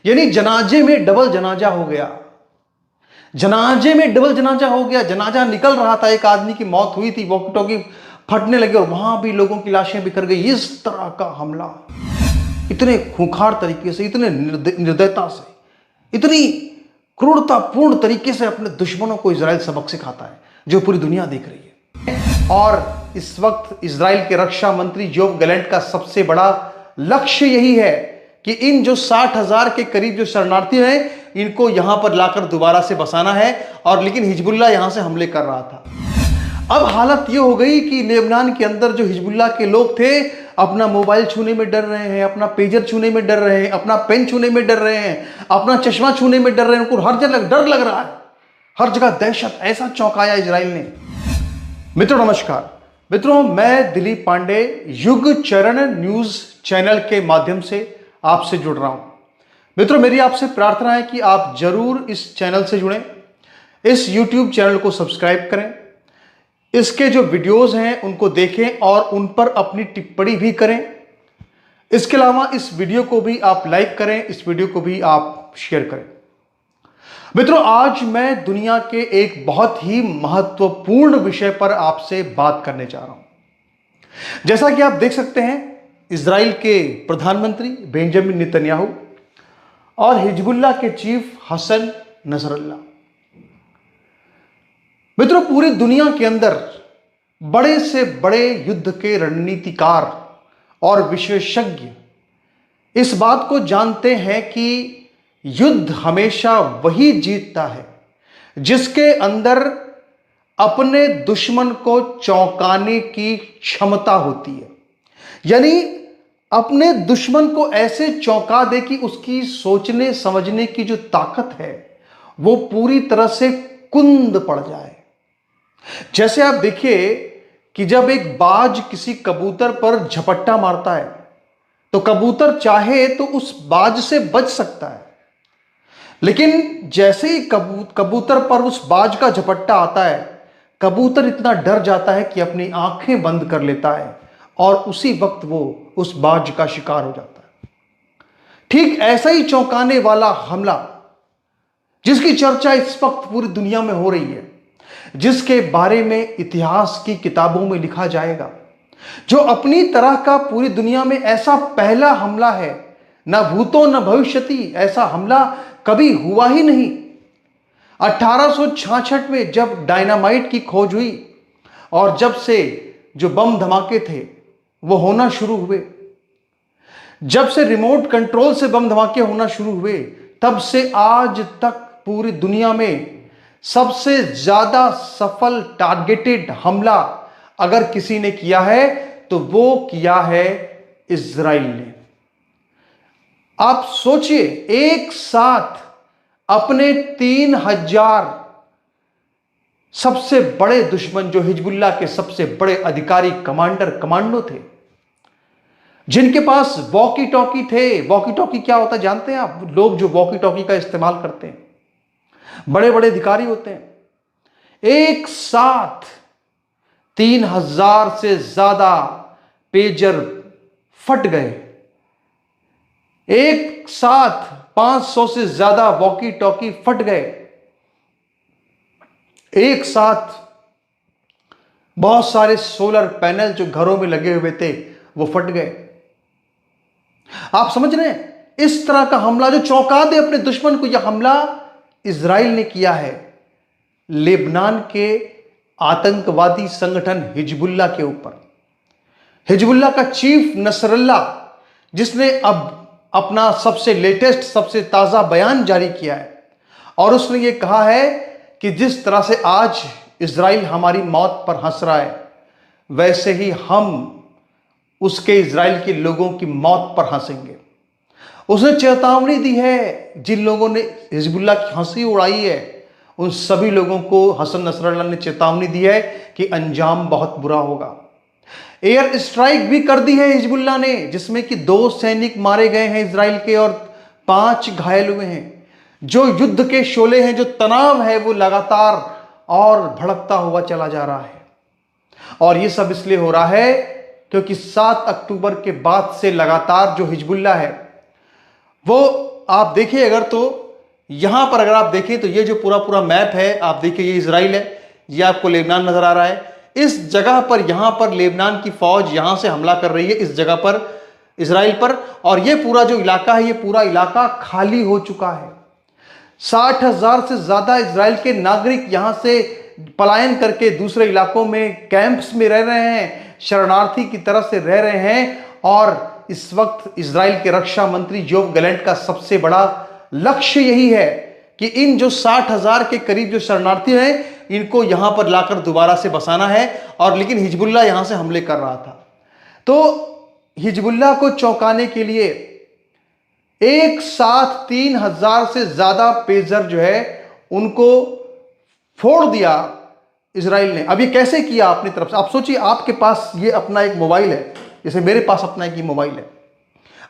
यानी जनाजे में डबल जनाजा हो गया, जनाजे में डबल जनाजा हो गया। जनाजा निकल रहा था, एक आदमी की मौत हुई थी, वॉकी टॉकी फटने लगे और वहां भी लोगों की लाशें बिखर गई। इस तरह का हमला इतने खूंखार तरीके से, इतने निर्दयता से, इतनी क्रूरतापूर्ण तरीके से अपने दुश्मनों को इजराइल सबक सिखाता है, जो पूरी दुनिया देख रही है। और इस वक्त इजराइल के रक्षा मंत्री योव गैलेंट का सबसे बड़ा लक्ष्य यही है कि इन जो 60,000 के करीब जो शरणार्थी हैं, इनको यहां पर लाकर दोबारा से बसाना है। और लेकिन हिजबुल्लाह यहां से हमले कर रहा था। अब हालत यह हो गई कि लेबनान के अंदर जो हिजबुल्लाह के लोग थे, अपना मोबाइल छूने में डर रहे हैं, अपना पेजर छूने में डर रहे हैं, अपना पेन छूने में डर रहे हैं, अपना चश्मा छूने में डर रहे हैं। उनको हर जगह डर लग रहा है, हर जगह दहशत। ऐसा चौंकाया इजराइल ने। मित्रों नमस्कार। मित्रों, मैं दिलीप पांडे युग चरण न्यूज चैनल के माध्यम से आपसे जुड़ रहा हूं। मित्रों, मेरी आपसे प्रार्थना है कि आप जरूर इस चैनल से जुड़ें, इस यूट्यूब चैनल को सब्सक्राइब करें, इसके जो वीडियोस हैं उनको देखें और उन पर अपनी टिप्पणी भी करें। इसके अलावा इस वीडियो को भी आप लाइक करें, इस वीडियो को भी आप शेयर करें। मित्रों, आज मैं दुनिया के एक बहुत ही महत्वपूर्ण विषय पर आपसे बात करने जा रहा हूं। जैसा कि आप देख सकते हैं, इजराइल के प्रधानमंत्री बेंजामिन नेतन्याहू और हिजबुल्लाह के चीफ हसन नसरल्लाह। मित्रों, पूरी दुनिया के अंदर बड़े से बड़े युद्ध के रणनीतिकार और विशेषज्ञ इस बात को जानते हैं कि युद्ध हमेशा वही जीतता है जिसके अंदर अपने दुश्मन को चौंकाने की क्षमता होती है। यानी अपने दुश्मन को ऐसे चौंका दे कि उसकी सोचने समझने की जो ताकत है वो पूरी तरह से कुंद पड़ जाए। जैसे आप देखिए कि जब एक बाज किसी कबूतर पर झपट्टा मारता है तो कबूतर चाहे तो उस बाज से बच सकता है, लेकिन जैसे ही कबूतर पर उस बाज का झपट्टा आता है, कबूतर इतना डर जाता है कि अपनी आंखें बंद कर लेता है और उसी वक्त वो उस बाज का शिकार हो जाता है। ठीक ऐसा ही चौंकाने वाला हमला जिसकी चर्चा इस वक्त पूरी दुनिया में हो रही है, जिसके बारे में इतिहास की किताबों में लिखा जाएगा, जो अपनी तरह का पूरी दुनिया में ऐसा पहला हमला है, न भूतो न भविष्यति, ऐसा हमला कभी हुआ ही नहीं। 1866 में जब डायनामाइट की खोज हुई और जब से जो बम धमाके थे वो होना शुरू हुए, जब से रिमोट कंट्रोल से बम धमाके होना शुरू हुए, तब से आज तक पूरी दुनिया में सबसे ज्यादा सफल टारगेटेड हमला अगर किसी ने किया है तो वो किया है इजराइल ने। आप सोचिए, एक साथ अपने 3,000 सबसे बड़े दुश्मन, जो हिजबुल्लाह के सबसे बड़े अधिकारी कमांडो थे, जिनके पास वॉकी टॉकी थे। वॉकी टॉकी क्या होता है जानते हैं आप? लोग जो वॉकी टॉकी का इस्तेमाल करते हैं, बड़े बड़े अधिकारी होते हैं। एक साथ 3,000 से ज्यादा पेजर फट गए, एक साथ 500 से ज्यादा वॉकी टॉकी फट गए, एक साथ बहुत सारे सोलर पैनल जो घरों में लगे हुए थे वो फट गए। आप समझ रहे हैं? इस तरह का हमला जो चौंका दे अपने दुश्मन को, यह हमला इजराइल ने किया है लेबनान के आतंकवादी संगठन हिजबुल्लाह के ऊपर। हिजबुल्लाह का चीफ नसरल्लाह, जिसने अब अपना सबसे लेटेस्ट, सबसे ताजा बयान जारी किया है और उसने ये कहा है कि जिस तरह से आज इजराइल हमारी मौत पर हंस रहा है, वैसे ही हम उसके इजराइल के लोगों की मौत पर हंसेंगे। उसने चेतावनी दी है, जिन लोगों ने हिजबुल्लाह की हंसी उड़ाई है उन सभी लोगों को हसन नसरल्लाह ने चेतावनी दी है कि अंजाम बहुत बुरा होगा। एयर स्ट्राइक भी कर दी है हिजबुल्लाह ने, जिसमें कि 2 सैनिक मारे गए हैं इजराइल के और 5 घायल हुए हैं। जो युद्ध के शोले हैं, जो तनाव है, वो लगातार और भड़कता हुआ चला जा रहा है। और ये सब इसलिए हो रहा है क्योंकि 7 अक्टूबर के बाद से लगातार जो हिजबुल्लाह है वो आप देखिए, अगर तो यहां पर अगर आप देखें तो ये जो पूरा पूरा मैप है, आप देखिए ये इजराइल है, ये आपको लेबनान नजर आ रहा है। इस जगह पर यहां पर लेबनान की फौज यहां से हमला कर रही है इस जगह पर इजराइल पर, और ये पूरा जो इलाका है ये पूरा इलाका खाली हो चुका है। 60,000 से ज्यादा इजराइल के नागरिक यहां से पलायन करके दूसरे इलाकों में कैंप्स में रह रहे हैं, शरणार्थी की तरह से रह रहे हैं। और इस वक्त इजराइल के रक्षा मंत्री योव गैलेंट का सबसे बड़ा लक्ष्य यही है कि इन जो 60,000 के करीब जो शरणार्थी हैं इनको यहां पर लाकर दोबारा से बसाना है। और लेकिन हिजबुल्ला यहां से हमले कर रहा था, तो हिजबुल्ला को चौंकाने के लिए एक साथ 3,000 से ज्यादा पेजर जो है उनको फोड़ दिया इजराइल ने। अब ये कैसे किया अपनी तरफ से? आप सोचिए, आपके पास ये अपना एक मोबाइल है, जैसे मेरे पास अपना एक मोबाइल है,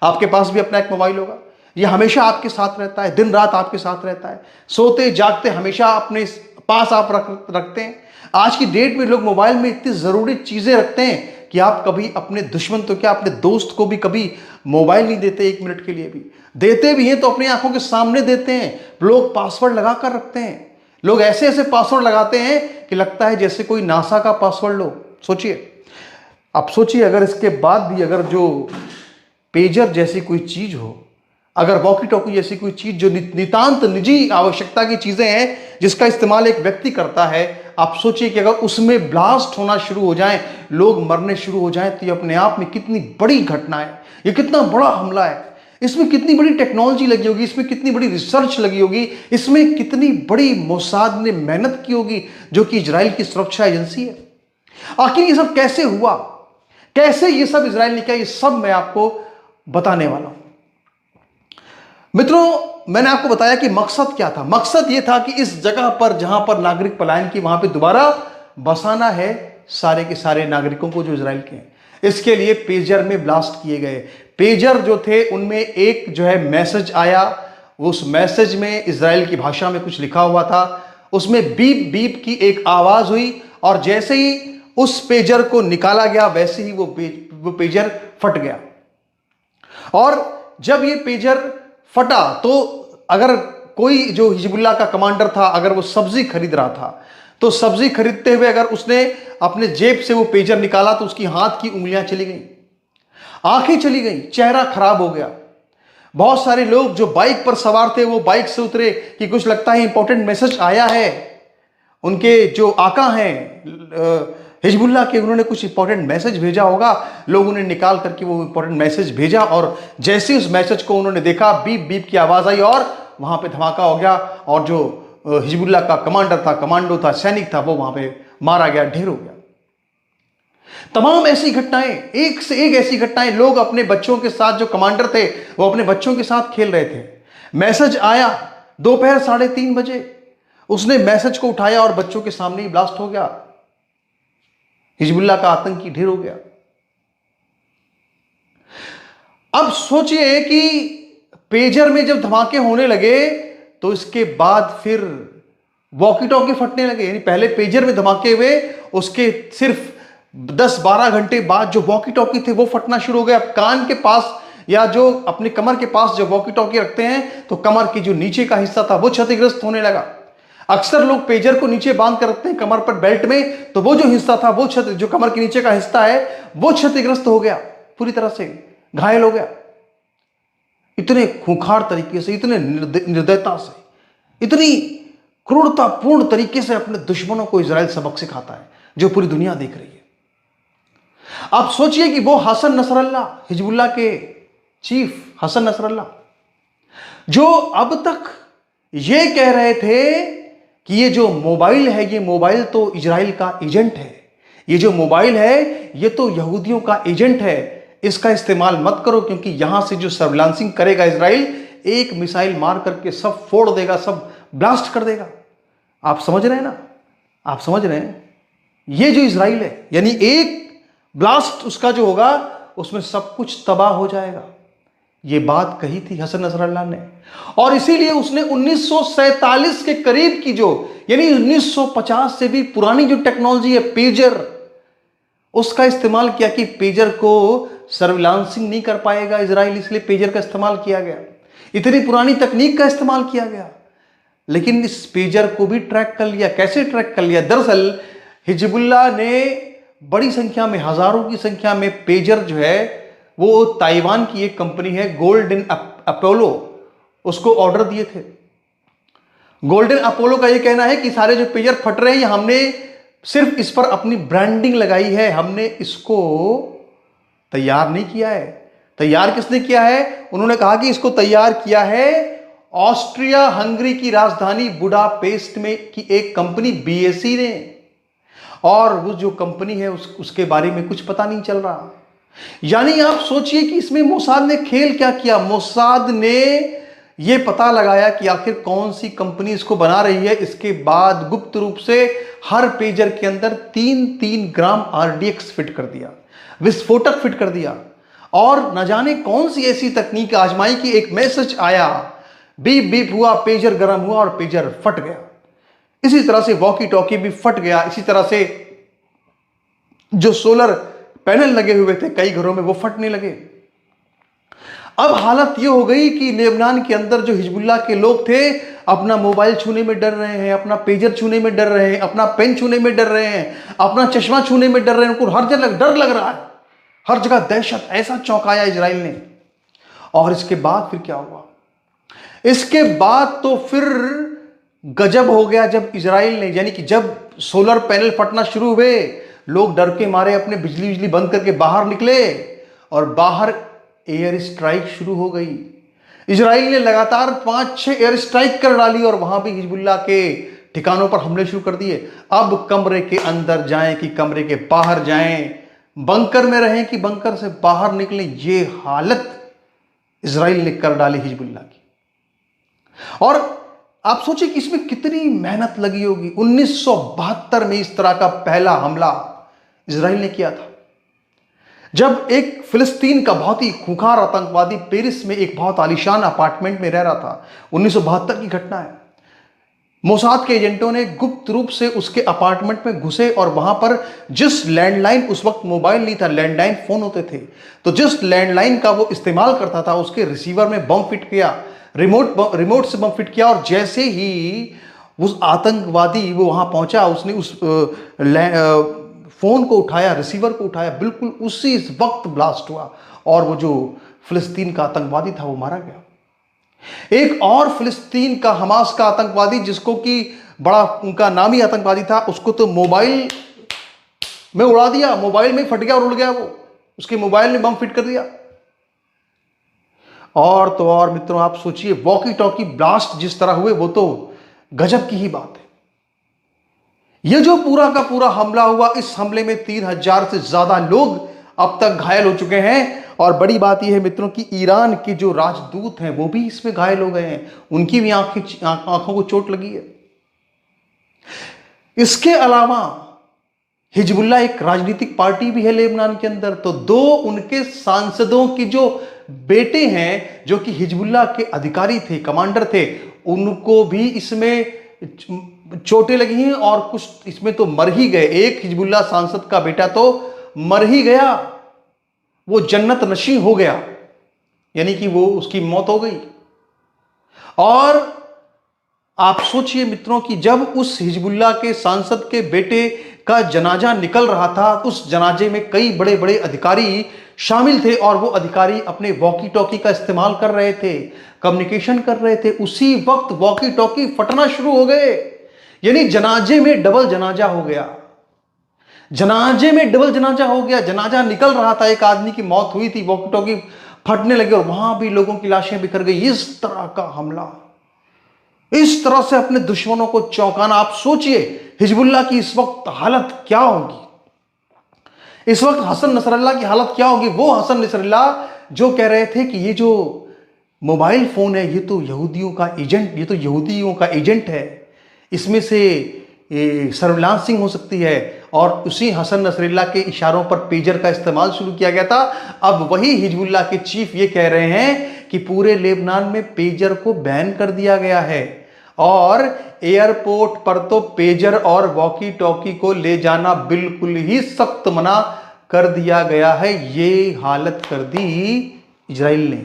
आपके पास भी अपना एक मोबाइल होगा। ये हमेशा आपके साथ रहता है, दिन रात आपके साथ रहता है, सोते जागते हमेशा अपने पास आप रखते हैं। आज की डेट में लोग मोबाइल में इतनी जरूरी चीजें रखते हैं कि आप कभी अपने दुश्मन तो क्या अपने दोस्त को भी कभी मोबाइल नहीं देते, 1 मिनट के लिए भी। देते भी हैं तो अपनी आंखों के सामने देते हैं। लोग पासवर्ड लगा कर रखते हैं, लोग ऐसे ऐसे पासवर्ड लगाते हैं कि लगता है जैसे कोई नासा का पासवर्ड लो। सोचिए, आप सोचिए, अगर इसके बाद भी अगर जो पेजर जैसी कोई चीज हो, अगर वॉकी टॉकी जैसी कोई चीज जो नितांत निजी आवश्यकता की चीजें हैं जिसका इस्तेमाल एक व्यक्ति करता है, आप सोचिए कि अगर उसमें ब्लास्ट होना शुरू हो जाए, लोग मरने शुरू हो जाएं, तो ये अपने आप में कितनी बड़ी घटना है, ये कितना बड़ा हमला है। इसमें कितनी बड़ी टेक्नोलॉजी लगी होगी, इसमें कितनी बड़ी रिसर्च लगी होगी, इसमें कितनी बड़ी मोसाद ने मेहनत की होगी, जो कि इजराइल की सुरक्षा एजेंसी है। आखिर ये सब कैसे हुआ, कैसे ये सब इजराइल ने किया, ये सब मैं आपको बताने वाला हूं। मित्रों, मैंने आपको बताया कि मकसद क्या था। मकसद यह था कि इस जगह पर जहां पर नागरिक पलायन की, वहां पे दोबारा बसाना है सारे के सारे नागरिकों को जो इजराइल के हैं। इसके लिए पेजर में ब्लास्ट किए गए। पेजर जो थे उनमें एक जो है मैसेज आया, उस मैसेज में इजराइल की भाषा में कुछ लिखा हुआ था, उसमें बीप बीप की एक आवाज हुई, और जैसे ही उस पेजर को निकाला गया वैसे ही वो पेजर फट गया। और जब ये पेजर फटा तो अगर कोई जो हिजबुल्ला का कमांडर था, अगर वो सब्जी खरीद रहा था, तो सब्जी खरीदते हुए अगर उसने अपने जेब से वो पेजर निकाला तो उसकी हाथ की उंगलियां चली गई, आंखें चली गई, चेहरा खराब हो गया। बहुत सारे लोग जो बाइक पर सवार थे वो बाइक से उतरे कि कुछ लगता है इंपॉर्टेंट मैसेज आया है, उनके जो आका हैं हिजबुल्ला के, उन्होंने कुछ इंपॉर्टेंट मैसेज भेजा होगा। लोगों ने निकाल करके वो इंपॉर्टेंट मैसेज भेजा, और जैसे उस मैसेज को उन्होंने देखा, बीप बीप की आवाज आई और वहां पे धमाका हो गया, और जो हिजबुल्ला का कमांडर था, कमांडो था, सैनिक था, वो वहां पे मारा गया, ढेर हो गया। तमाम ऐसी घटनाएं, एक से एक ऐसी घटनाएं। लोग अपने बच्चों के साथ, जो कमांडर थे वो अपने बच्चों के साथ खेल रहे थे, मैसेज आया दोपहर 3:30 बजे, उसने मैसेज को उठाया और बच्चों के सामने ही ब्लास्ट हो गया। हिजबुल्ला का आतंकी ढेर हो गया। अब सोचिए कि पेजर में जब धमाके होने लगे तो इसके बाद फिर वॉकी टॉकी फटने लगे। यानी पहले पेजर में धमाके हुए, उसके सिर्फ 10-12 घंटे बाद जो वॉकी टॉकी थे वो फटना शुरू हो गए। अब कान के पास या जो अपने कमर के पास जो वॉकी टॉकी रखते हैं, तो कमर की जो नीचे का हिस्सा था वो क्षतिग्रस्त होने लगा। अक्सर लोग पेजर को नीचे बांध कर रखते हैं कमर पर बेल्ट में, तो वो जो हिस्सा था वो जो कमर के नीचे का हिस्सा है वो क्षतिग्रस्त हो गया, पूरी तरह से घायल हो गया। इतने खूंखार तरीके से, इतने निर्दयता से, इतनी क्रूरतापूर्ण तरीके से अपने दुश्मनों को इजराइल सबक सिखाता है, जो पूरी दुनिया देख रही है। आप सोचिए कि वो हसन नसरल्ला, हिजबुल्ला के चीफ हसन नसरल्ला, जो अब तक ये कह रहे थे कि ये जो मोबाइल है, ये मोबाइल तो इजराइल का एजेंट है, ये जो मोबाइल है ये तो यहूदियों का एजेंट है, इसका इस्तेमाल मत करो, क्योंकि यहां से जो सर्विलांसिंग करेगा इजराइल, एक मिसाइल मार करके सब फोड़ देगा, सब ब्लास्ट कर देगा। आप समझ रहे हैं ना, आप समझ रहे हैं? ये जो इजराइल है, यानी एक ब्लास्ट उसका जो होगा उसमें सब कुछ तबाह हो जाएगा। ये बात कही थी हसन नसरल्ला ने, और इसीलिए उसने 1947 के करीब की जो, यानी 1950 से भी पुरानी जो टेक्नोलॉजी है पेजर, उसका इस्तेमाल किया कि पेजर को सर्विलांसिंग नहीं कर पाएगा इजराइल, इसलिए पेजर का इस्तेमाल किया गया। इतनी पुरानी तकनीक का इस्तेमाल किया गया, लेकिन इस पेजर को भी ट्रैक कर लिया। कैसे ट्रैक कर लिया? दरअसल हिजबुल्लाह ने बड़ी संख्या में, हजारों की संख्या में पेजर जो है वो ताइवान की एक कंपनी है गोल्डन अपोलो, उसको ऑर्डर दिए थे। गोल्डन अपोलो का ये कहना है कि सारे जो पेजर फट रहे हैं हमने सिर्फ इस पर अपनी ब्रांडिंग लगाई है, हमने इसको तैयार नहीं किया है। तैयार किसने किया है? उन्होंने कहा कि इसको तैयार किया है ऑस्ट्रिया हंगरी की राजधानी बुडापेस्ट में की एक कंपनी बीएसई ने, और वो जो कंपनी है उसके बारे में कुछ पता नहीं चल रहा। यानी आप सोचिए कि इसमें मोसाद ने खेल क्या किया। मोसाद ने यह पता लगाया कि आखिर कौन सी कंपनी इसको बना रही है, इसके बाद गुप्त रूप से हर पेजर के अंदर 3-3 ग्राम आरडीएक्स फिट कर दिया, विस्फोटक फिट कर दिया, और न जाने कौन सी ऐसी तकनीक आजमाई कि एक मैसेज आया, बीप बीप हुआ, पेजर गर्म हुआ और पेजर फट गया। इसी तरह से वॉकी टॉकी भी फट गया। इसी तरह से जो सोलर पैनल लगे हुए थे कई घरों में वो फटने लगे। अब हालत यह हो गई कि लेबनान के अंदर जो हिजबुल्लाह के लोग थे अपना मोबाइल छूने में डर रहे हैं, अपना पेजर छूने में डर रहे हैं, अपना पेन छूने में डर रहे हैं, अपना चश्मा छूने में डर रहे हैं। उनको हर जगह डर लग रहा है, हर जगह दहशत। ऐसा चौंकाया इजराइल ने। और इसके बाद फिर क्या हुआ? इसके बाद तो फिर गजब हो गया जब इजराइल ने, यानी कि जब सोलर पैनल फटना शुरू हुए, लोग डर के मारे अपने बिजली बंद करके बाहर निकले और बाहर एयर स्ट्राइक शुरू हो गई। इजराइल ने लगातार 5-6 एयर स्ट्राइक कर डाली और वहां भी हिजबुल्लाह के ठिकानों पर हमले शुरू कर दिए। अब कमरे के अंदर जाएं कि कमरे के बाहर जाएं, बंकर में रहें कि बंकर से बाहर निकलें, ये हालत इजराइल ने कर डाली हिजबुल्लाह की। और आप सोचिए कि इसमें कितनी मेहनत लगी होगी। 1972 में इस तरह का पहला हमला इजराइल ने किया था, जब एक फिलिस्तीन का बहुत ही खूंखार आतंकवादी पेरिस में एक बहुत आलीशान अपार्टमेंट में रह रहा था। 1972 की घटना है। मोसाद के एजेंटों ने गुप्त रूप से उसके अपार्टमेंट में घुसे और वहां पर जिस लैंडलाइन, उस वक्त मोबाइल नहीं था, लैंडलाइन फोन होते थे, तो जिस लैंडलाइन का वो इस्तेमाल करता था उसके रिसीवर में बम फिट किया, रिमोट से बम फिट किया। और जैसे ही उस आतंकवादी वो वहां पहुंचा, उसने उस फोन को उठाया, रिसीवर को उठाया, बिल्कुल उसी वक्त ब्लास्ट हुआ और वो जो फिलिस्तीन का आतंकवादी था वो मारा गया। एक और फिलिस्तीन का हमास का आतंकवादी, जिसको कि बड़ा उनका नामी आतंकवादी था, उसको तो मोबाइल में उड़ा दिया, मोबाइल में फट गया और उड़ गया वो, उसके मोबाइल में बम फिट कर दिया। और तो और मित्रों, आप सोचिए वॉकी टॉकी ब्लास्ट जिस तरह हुए वो तो गजब की ही बात है। यह जो पूरा का पूरा हमला हुआ, इस हमले में 3000 से ज्यादा लोग अब तक घायल हो चुके हैं। और बड़ी बात यह है मित्रों कि ईरान के जो राजदूत हैं वो भी इसमें घायल हो गए हैं, उनकी भी आंखों को चोट लगी है। इसके अलावा हिजबुल्लाह एक राजनीतिक पार्टी भी है लेबनान के अंदर, तो 2 उनके सांसदों की जो बेटे हैं जो कि हिजबुल्लाह के अधिकारी थे, कमांडर थे, उनको भी इसमें चोटें लगी हैं और कुछ इसमें तो मर ही गए। एक हिजबुल्लाह सांसद का बेटा तो मर ही गया, वो जन्नत नशीं हो गया, यानी कि वो उसकी मौत हो गई। और आप सोचिए मित्रों कि जब उस हिजबुल्लाह के सांसद के बेटे का जनाजा निकल रहा था, उस जनाजे में कई बड़े बड़े अधिकारी शामिल थे और वो अधिकारी अपने वॉकी टॉकी का इस्तेमाल कर रहे थे, कम्युनिकेशन कर रहे थे। उसी वक्त वॉकी टॉकी फटना शुरू हो गए, यानी जनाजे में डबल जनाजा हो गया। जनाजे में डबल जनाजा हो गया। जनाजा निकल रहा था, एक आदमी की मौत हुई थी, वॉकी टॉकी फटने लगे और वहां भी लोगों की लाशें बिखर गई। इस तरह का हमला, इस तरह से अपने दुश्मनों को चौंकाना। आप सोचिए हिजबुल्लाह की इस वक्त हालत क्या होगी, इस वक्त हसन नसरल्लाह की हालत क्या होगी। वो हसन नसरल्लाह जो कह रहे थे कि ये जो मोबाइल फोन है ये तो यहूदियों का एजेंट, ये तो यहूदियों का एजेंट है, इसमें से सर्विलांसिंग हो सकती है। और उसी हसन नसरल्लाह के इशारों पर पेजर का इस्तेमाल शुरू किया गया था। अब वही हिजबुल्लाह के चीफ ये कह रहे हैं कि पूरे लेबनान में पेजर को बैन कर दिया गया है और एयरपोर्ट पर तो पेजर और वॉकी टॉकी को ले जाना बिल्कुल ही सख्त मना कर दिया गया है। ये हालत कर दी इजराइल ने।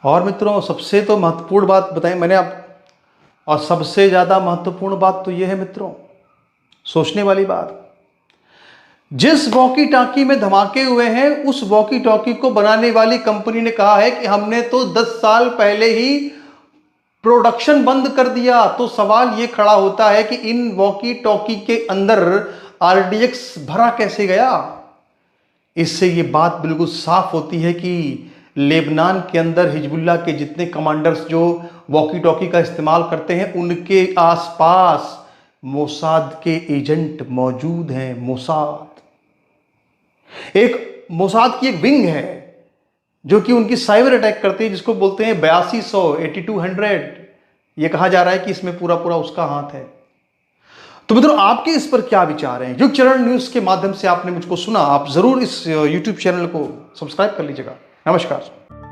और मित्रों सबसे तो महत्वपूर्ण बात बताई मैंने आप, और सबसे ज़्यादा महत्वपूर्ण बात तो यह है मित्रों, सोचने वाली बात, जिस वॉकी टॉकी में धमाके हुए हैं उस वॉकी टॉकी को बनाने वाली कंपनी ने कहा है कि हमने तो 10 साल पहले ही प्रोडक्शन बंद कर दिया। तो सवाल यह खड़ा होता है कि इन वॉकी टॉकी के अंदर आरडीएक्स भरा कैसे गया। इससे यह बात बिल्कुल साफ होती है कि लेबनान के अंदर हिजबुल्लाह के जितने कमांडर्स जो वॉकी टॉकी का इस्तेमाल करते हैं उनके आसपास मोसाद के एजेंट मौजूद हैं। मोसाद की एक विंग है जो कि उनकी साइबर अटैक करती है, जिसको बोलते हैं 8200 8200। यह कहा जा रहा है कि इसमें पूरा पूरा उसका हाथ है। तो मित्रों आपके इस पर क्या विचार हैं? युग चरण न्यूज के माध्यम से आपने मुझको सुना, आप जरूर इस यूट्यूब चैनल को सब्सक्राइब कर लीजिएगा। नमस्कार।